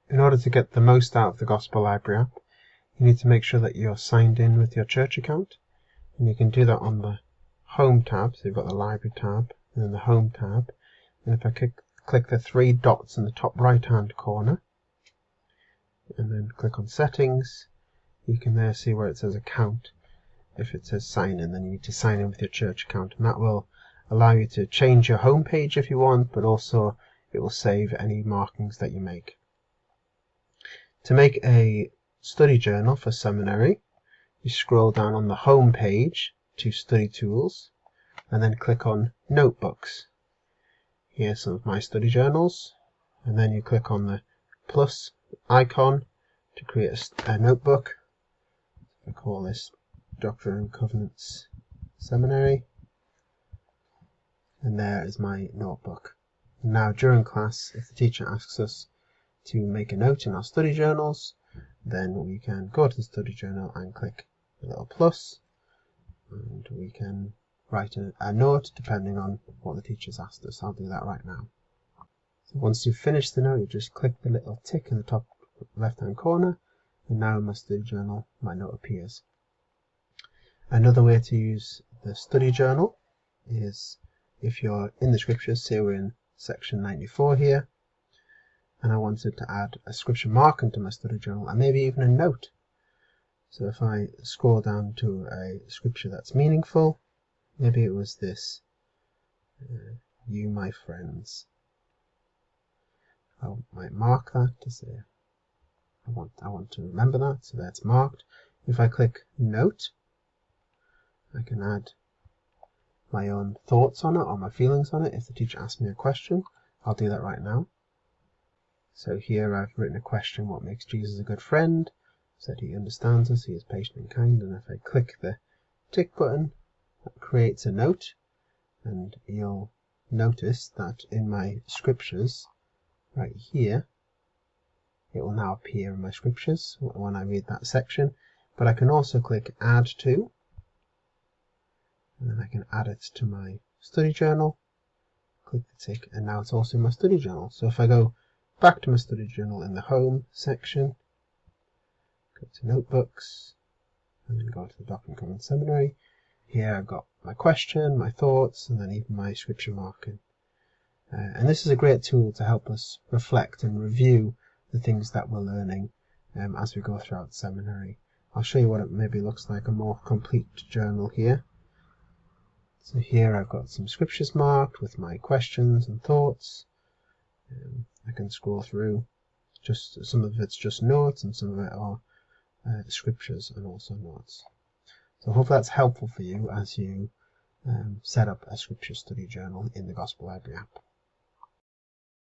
In order to get the most out of the Gospel Library app, you need to make sure that you're signed in with your church account, and you can do that on the Home tab. So you've got the Library tab and then the Home tab, and if I click the three dots in the top right hand corner and then click on Settings, you can there see where it says Account. If it says Sign In, then you need to sign in with your church account, and that will allow you to change your home page if you want, but also it will save any markings that you make. To make a study journal for seminary, you scroll down on the home page to Study Tools and then click on Notebooks. Here's some of my study journals, and then you click on the plus icon to create a notebook. I call this Doctrine and Covenants Seminary, and there is my notebook. Now during class, if the teacher asks us to make a note in our study journals, then we can go to the study journal and click the little plus, and we can write a note depending on what the teacher's asked us. I'll do that right now. So once you've finished the note, you just click the little tick in the top left hand corner, and now in my study journal my note appears. Another way to use the study journal is if you're in the scriptures. Say we're in section 94 here, and I wanted to add a scripture marking to my study journal, and maybe even a note. So if I scroll down to a scripture that's meaningful, maybe it was this, you my friends. I might mark that to say I want to remember that, so that's marked. If I click note, I can add my own thoughts on it or my feelings on it. If the teacher asks me a question, I'll do that right now. So here I've written a question: what makes Jesus a good friend? Said he understands us, he is patient and kind. And if I click the tick button, that creates a note, and you'll notice that in my scriptures right here, it will now appear in my scriptures when I read that section. But I can also click add to, and then I can add it to my study journal, click the tick, and now it's also in my study journal. So if I go back to my study journal in the home section, go to notebooks, and then go to the Doctrine and Covenants Seminary, here I've got my question, my thoughts, and then even my scripture marking. And this is a great tool to help us reflect and review the things that we're learning as we go throughout seminary. I'll show you what it maybe looks like, a more complete journal here. So here I've got some scriptures marked with my questions and thoughts. I can scroll through. Just some of it's just notes, and some of it are scriptures and also notes. So I hope that's helpful for you as you set up a scripture study journal in the Gospel Library app.